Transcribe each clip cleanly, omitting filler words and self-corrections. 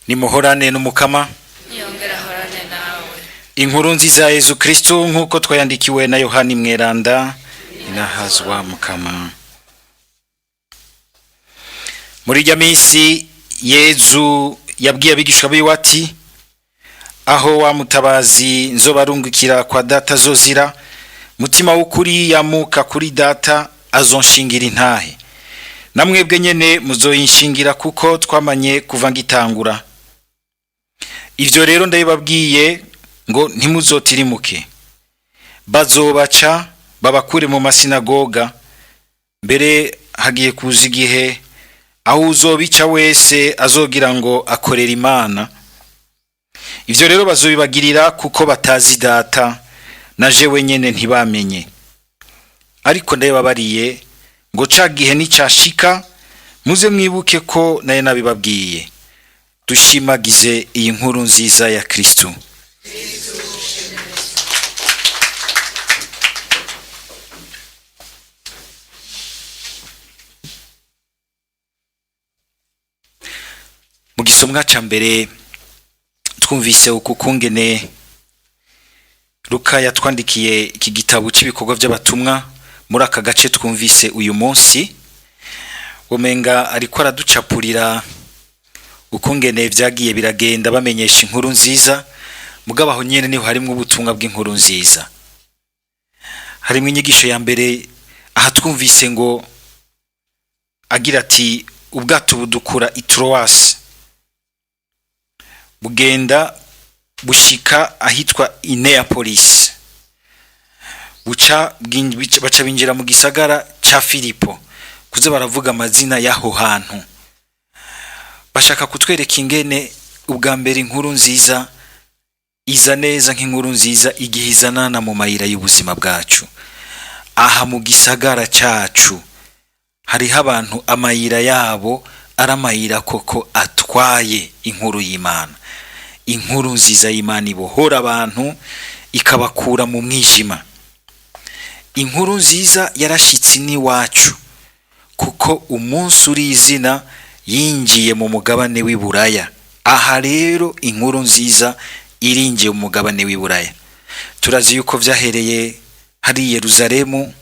nimuhorane n'umukama. Niyongera horane nawe. Inkuru nziza ya Yesu Kristo nkuko twayandikiwe na Yohani Mweranda inahazwa mukama. Muri rya minsi Yesu yabwiye abigishwa biwe ati, aho wa mutabazi nzobarungikira kwa data zozira, mutima w'ukuri yamuka kuri data azonshingira intahe. Namwebwe nyene muzoyinshingira kuko twamanye kuva ngitangura. Ivyo rero ndabibabwiye ngo ntimuzotirimuke. Bazobaca babakure mu masinagoga, mbere hagiye kuza igihe aho uzobica wese azogira ngo akorera Imana. Ivyo rero bazobibagirira kuko batazi data, na jewe nyene ntibamenye. Ariko ndabibabariye ngo ca gihe nicashika muze mwibuke ko naye nabibabwiye. Dushimagize iyi nkuru nziza ya Kristo. Mu gisomwa ca mbere twumvise ukukungene Luka yatwandikiye iki gitabo cy'ibikorwa by'abatumwa. Muri aka gace twumvise uyu munsi umenga ariko araducapurira ukungene vyagiye biragenda bamenyesha inkuru nziza, mugabo aho nyene niho harimo ubutumwa bw'inkuru nziza. Harimo inyigisho ya mbere aha twumvise ngo agira ati ubwato budukura i Troas bugenda bushika ahitwa i Neapolis, baca binjira mu gisagara ca Filipo kuze baravuga amazina y'aho hantu. Bashaka kutwereka ingene ubwa mbere inkuru nziza iza neza nk'inkuru nziza igihe izanana mu mayira y'ubuzima bwacu. Aha mu gisagara cacu hariho abantu amayira yabo ari amayira koko atwaye inkuru y'Imana. Inkuru nziza y'Imana ibohora abantu ikabakura mu mwijima. Inkuru nziza yarashitse ni wacu kuko umunsi uri izina yinjiye mu mugabane w'Iburaya. Aha rero inkuru nziza irinjiye mu mugabane w'Iburaya. Turazi yuko vyahereye hari Yerusalemu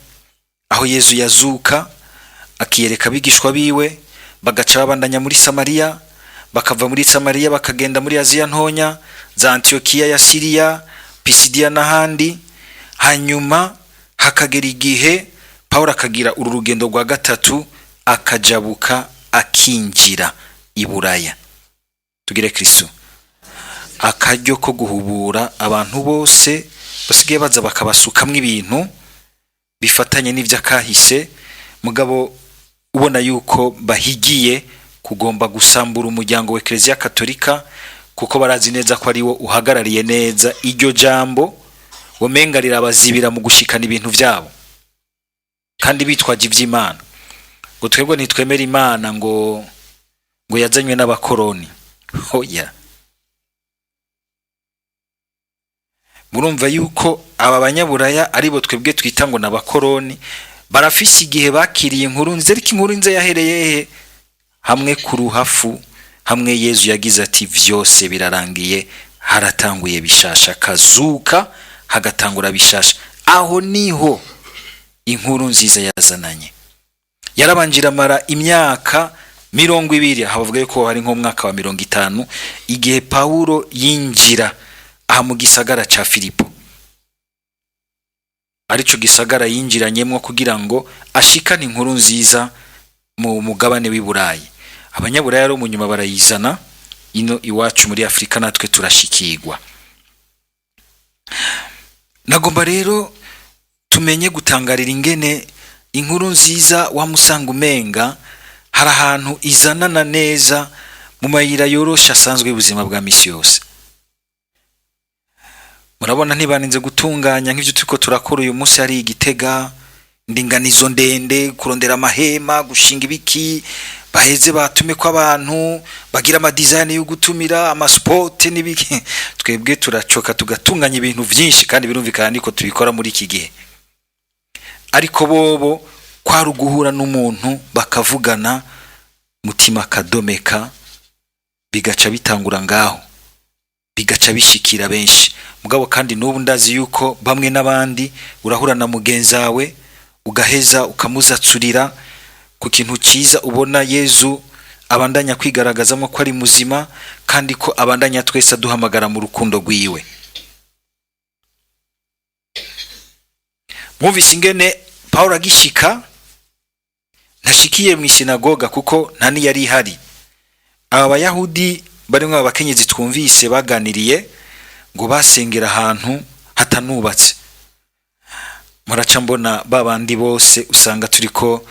aho Yesu yazuka akiyereka abigishwa biwe, bagaca babandanya muri Samariya, bakava muri Samariya bakagenda muri Aziya ntonya, za Antiokia ya Syria, Pisidia n'ahandi. Hanyuma hakagera igihe Paulo akagira uru rugendo rwa gatatu akajabuka akinjira Iburaya. Tugire Kristo akaryo ko guhubura abantu bose basigaye baza bakabasukamwe ibintu bifatanye n'ivyakahise, mugabo ubona yuko bahigiye kugomba gusambura umuryango wa Ecclesia Katolika kuko barazi neza ko ari wo uhagarariye neza iryo jambo, womenga rirabazibira mu gushikana ibintu vyabo kandi bitwaje ivy'Imana. Ngo twebwe ntitwemera Imana ngo yazanywe n'abakoroni. Hoya, murumva yuko aba banyaburaya aribo twebwe twita ngo n'abakoroni. Barafise igihe bakiriye inkuru nziza, ariko inkuru nziza yahereye hamwe ku ruhafu, hamwe Yesu yagize ati vyose birarangiye, haratanguye bishasha, kazuka hagatangura bishasha. Aho niho inkuru nziza yazananye. Yarabanjira mara imyaka 20, havuga ko hari nko mwaka wa 50 igihe Paulo yinjira aha mu gisagara ca Filipo. Arico gisagara yinjiranyemwo kugira ngo ashikane inkuru nziza mu mugabane w'Iburayi. Abanyaburaya rero mu nyuma barayizana ino iwacu muri Afrika, natwe turashikirwa. Nagomba rero tumenye gutangarira ingene inkuru nziza wa musanga umenga hari ahantu izanana neza mu mayira yorosha asanzwe y'ubuzima bwa misi yose. Murabona ntibaninze gutunganya nk'ivyo turiko turakora uyu munsi, hari Igitega indinganizo ndende, kurondera amahema, gushinga ibiki, baheze batume ko abantu bagira ama design yo gutumira ama sport n'ibiki. Twebwe turacoka tugatunganya ibintu vyinshi kandi birumvikana niko tubikora muri iki gihe. Ariko bobo kwari uguhura n'umuntu bakavugana mutima kadomeka bigaca bitangura ngaho, bigaca bishikira benshi. Mugabo kandi n'ubu ndazi yuko bamwe n'abandi urahura na mugenzawe ugaheza ukamuzatsurira ku kintu ciza ubona Yezu abandanya kwigaragazamo ko ari muzima kandi ko abandanya twese duhamagara mu rukundo rwiwe. Mwumvise ingene Paulo agishika ntashikiye mu sinagoga kuko nta ni yari ihari. Aba bayahudi barimwe abakenyezi twumvise baganiriye ngo basengera ahantu hatanubatse. Muraca mbona babandi bose usanga turiko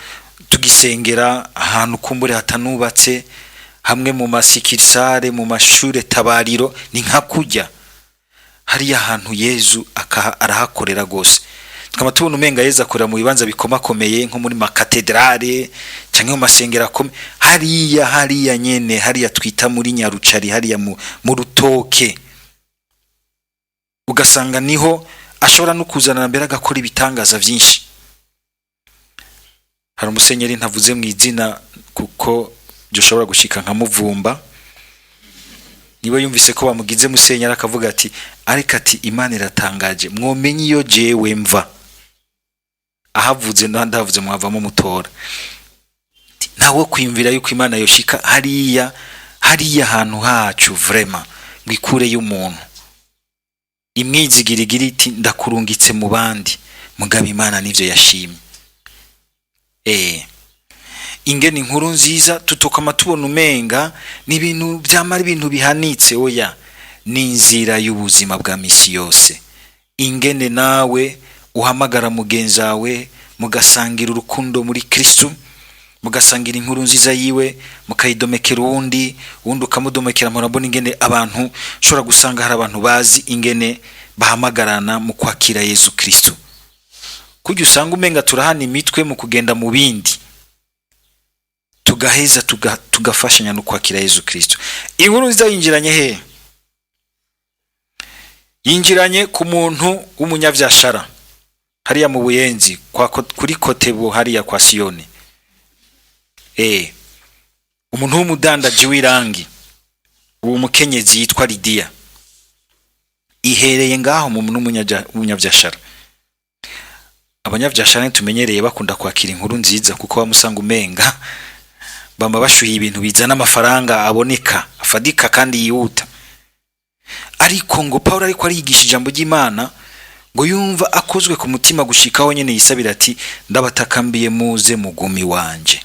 tugisengera ahantu kumbure hatanubatse, hamwe mu masikirisare mu mashure tabariro, ni nka kujya hariya ahantu Yezu arahakorera gose. Tukaba tubona umenga Yezu akorera mu bibanza bikomakomeye nko muri makatedrale canke mu masengera akomeye. Hariya nyene hariya twita muri Nyarucari, hariya mu Rutoke, ugasanga niho ashobora no kuzana mbere agakora ibitangaza vyinshi. Hari umusenyeri ntavuze mu izina kuko byoshobora gushika nka Muvumba, niwe yumvise ko bamugize musenyeri akavuga ati ariko ati Imana iratangaje, mwomenye iyo jewe mva. Ahavuze ndavuze mwavamo mutora. Nawe kwimvira yuko Imana yoshika hariya ahantu hacu vraiment ngikure y'umuntu. Imwizigirigiri iti ndakurungitse mu bandi, mugabo Imana nivyo yashimye. Ingene inkuru nziza tutokama tubona umenga ni ibintu byamara ibintu bihanitse. Oya, ni inzira y'ubuzima bwa misi yose. Ingene nawe uhamagara mugenzawe mugasangira urukundo muri Kristo, mugasangira inkuru nziza yiwe, mukayidomekera uwundi ukamudomekera. Murabona ingene abantu shobora gusanga hari abantu bazi ingene bahamagarana mu kwakira Yezu Kristo. Kujya usanga umenga turahana imitwe mu kugenda mu bindi, tugaheza tugafashanya no kwakira Yezu Kristo. Inkuru nziza yinjiranye he? Yinjiranye ku muntu w'umunyavyashara hariya mu Buyenzi kuri Kotebo hariya kwa Siyoni. Umuntu w'umudandaji w'irangi, uwo mukenyezi yitwa Lidia, ihereye ngaho mu munyavyashara. Abanyavyashara tumenyereye bakunda kwakira inkuru nziza kuko bamusanga umenga bamba bashuhiye ibintu bizana amafaranga aboneka afadika kandi yihuta. Ariko ngo Paulo ariko arigisha ijambo ry'Imana ngo yumva akozwe ku mutima gushikaho nyene yisabira ati ndabatakambiye muze mugumi wanje.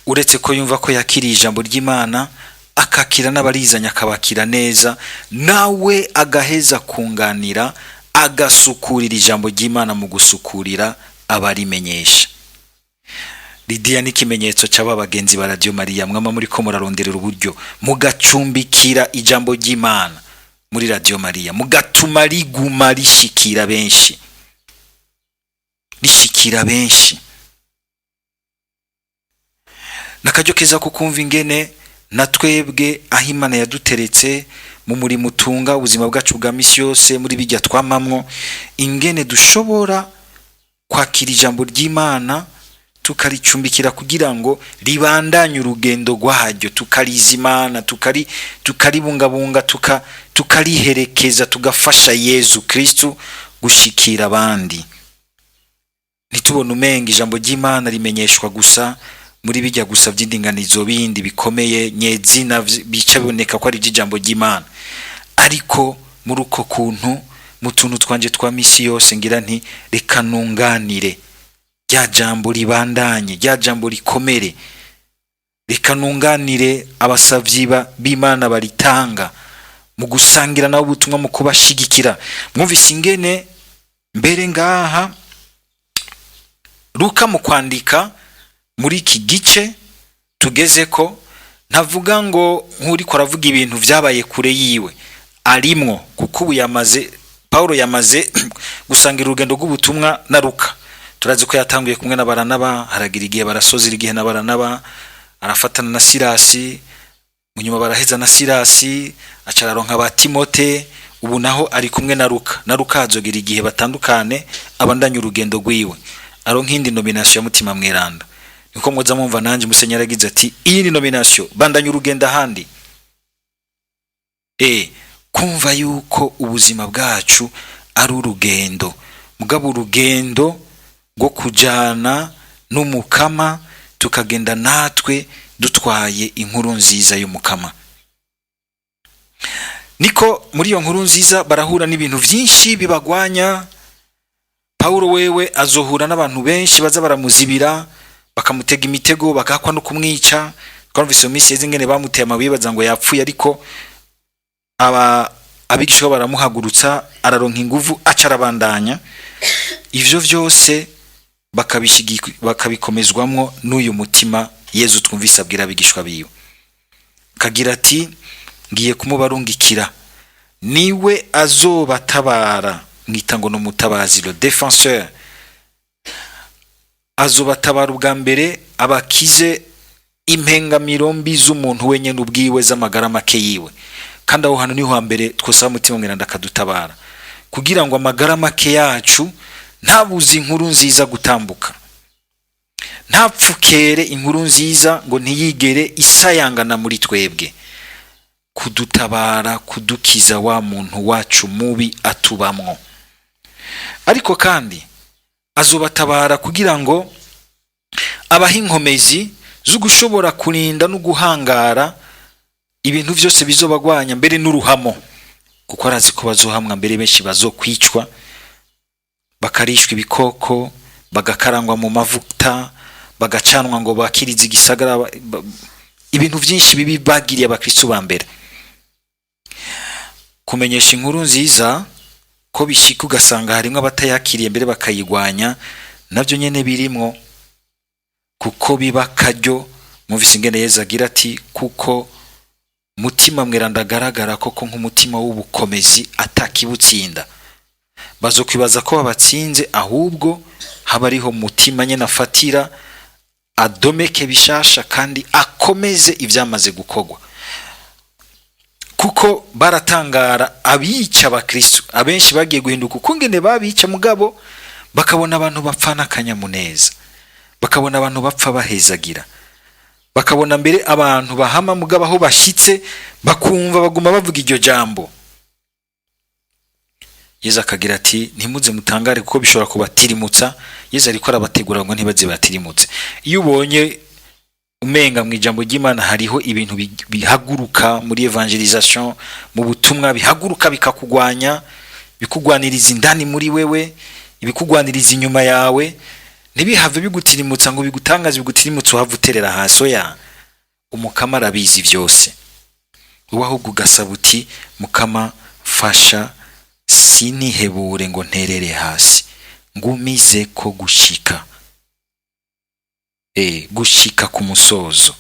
Uretse ko yumva ko yakiriye ijambo ry'Imana akakira n'abarizanya akabakira neza, nawe agaheza kunganira agasukurira ijambo ry'Imana mu gusukurira abarimenyesha. Lidia ni kimenyetso cy'aba bagenzi ba Radio Maria mwama muri ko muraronderera uburyo mugacumbikira ijambo ry'Imana muri Radio Maria, mugatuma riguma rishikira benshi, nakajyo keza kukumva ingene natwebwe aho Imana yaduteretse mu muri mutunga ubuzima bwacu bwa misi yose muri bijya twamamwo, ingene dushobora kwakira ijambo ry'Imana tukaricumbikira kugira ngo ribandanye urugendo rwahajyo, tukarizimana, tukaribungabunga, tukariherekeza, tugafasha Yezu Kristo gushikira abandi. Nitubona umenga ijambo ry'Imana rimenyeshwa gusa muri bijya gusa by'indinganizo bindi bikomeye nyezina bica biboneka ko ari ijambo ry'Imana, ariko muri uko kuntu mu tuntu twanje twa misi yose ngira nti reka nunganire rya jambo ribandanye, rya jambo rikomere, reka nunganire abasavyi b'Imana baritanga mu gusangira nabo ubutumwa mu kubashigikira. Mwumvise ingene mbere ngaha Luka mu kwandika muri iki gice tugeze ko ntavuga ngo nk'uri ko aravuga ibintu vyabaye kure yiwe, arimwo kuko ubu Paulo yamaze gusangira urugendo rw'ubutumwa na Luka. Turazi ko yatanguye kumwe na Baranaba, haragira igihe barasozira igihe na Baranaba, arafatana na Silasi, munyuma baraheza na Silasi acararonka ba Timote, ubu naho ari kumwe na Luka. Na Luka azogira igihe batandukane abandanye urugendo rwiwe, aronka indi nomination ya Mutima Mweranda. niko mwoza mumva nanje musenyeri agize ati iyi ni nomination bandanya urugendo ahandi. Kumva yuko ubuzima bwacu ari urugendo, mugabo urugendo rwo kujana n'umukama, tukagenda natwe dutwaye inkuru nziza y'umukama. Niko muri iyo nkuru nziza barahura n'ibintu vyinshi bibagwanya. Paulo wewe azohura n'abantu benshi baza baramuzibira, bakamutega imitego, bagakwa no kumwica. Twumvise misi yezingene bamuteye amabuye baza ngo yapfuye, ariko abigishwa baramuhagurutsa, araronka inguvu, aca arabandanya. Ivyo vyose bakabikomezwamwo n'uyu mutima Yezu twumvise abwira abigishwa biwe, kagira ati ngiye kumubarungikira, niwe azobatabara, mwita ngo n'umutabazi, le défenseur. Azobatabara ubwa mbere abakize impengamiro mbi z'umuntu wenyene ubwiwe z'amagara make yiwe. Kandi aho hano niho hambere twosaba mutima mweranda akadutabara, kugira ngo amagara make yacu ntabuze inkuru nziza gutambuka, ntapfukere inkuru nziza ngo ntiyigere isayangana muri twebwe, kudutabara, kudukiza wa muntu wacu mubi atubamwo. Ariko kandi azobatabara kugira ngo abaha inkomezi zo gushobora kurinda no guhangara ibintu vyose bizobagwanya, mbere n'uruhamo, kuko arazi ko bazohamwa, mbere benshi bazokwicwa, bakarishwa ibikoko, bagakarangwa mu mavuta, bagacanwa ngo bakirize igisagara, ibintu vyinshi bibi bagiriye abakristo ba mbere. Kumenyesha inkuru nziza ko bishika ugasanga harimwe abatayakiriye mbere bakayigwanya, navyo nyene birimwo, kuko biba karyo. Muvise ingene Yezu agira ati kuko mutima mweranda agaragara koko nk'umutima w'ubukomezi atakibutsinda. Bazokwibaza ko babatsinze, ahubwo haba ariho mutima nyene afatira, adomeke bishasha kandi akomeze ivyamaze gukogwa. Kuko baratangara abica abakristo, abenshi bagiye guhinduka uko ngene babica, mugabo bakabona abantu bapfana akanyamuneza, bakabona abantu bapfa bahezagira, bakabona mbere abantu bahama, mugabo aho bashitse bakumva baguma bavuga iryo jambo. Yezu akagira ati ntimuze mutangare kuko bishobora kubatirimutsa. Yezu ariko arabategura ngo ntibaze batirimutse. Iyo ubonye umenga mu ijambo ry'Imana hariho ibintu bihaguruka muri evangelisation, mu butumwa bihaguruka bikakugwanya, bikugwaniriza indani muri wewe, ibikugwaniriza inyuma yawe, ntibihave bigutirimutsa ngo bigutangaze bigutirimutsa uhava uterera hasi. Oya, umukama arabizi vyose. Uwahubwo ugasaba uti mukama fasha, sinihebure ngo nterere hasi, ngumize ko gushika gushika ku musozo.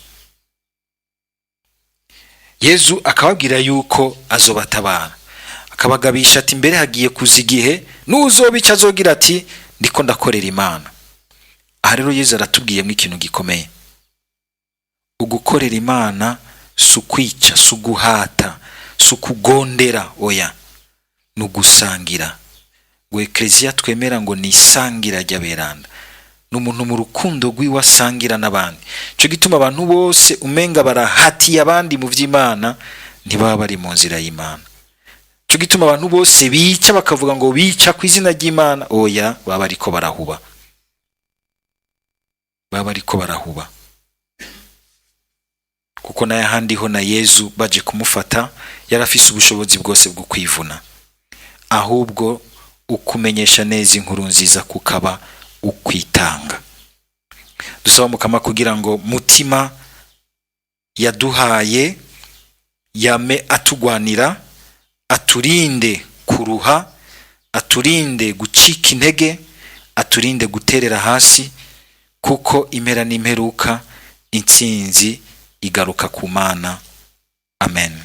Yezu akababwira yuko azobatabara, akabagabisha ati mbere hagiye kuza igihe n'uzobica azogira ati ndiko ndakorera Imana. Aha rero Yezu aratubwiyemo ikintu gikomeye. Ugukorera Imana sukwica, suguhata, sukugondera, oya, nugusangira. Ngo Ecclesia twemera ngo ni isangira ry'aberanda, n'umuntu mu rukundo rw'iwe asangira n'abandi. Cyo gituma abantu bose umenga barahatiye abandi mu vy'Imana, ntibaba bari mu nzira y'Imana. Cyo gituma abantu bose bica bakavuga ngo bica ku izina ry'Imana, oya, baba ariko barahuba, baba ariko barahuba. Kuko naye handiho na Yezu baje kumufata yarafise ubushobozi bwose bwo kwivuna, ahubwo ukumenyesha neza inkuru nziza kukaba ukwitanga. Dusaba mukama kugira ngo mutima yaduhaye yame atugwanira, aturinde kuruha, aturinde gucika intege, aturinde guterera hasi, kuko impera n'imperuka intsinzi igaruka ku Mana. Amen.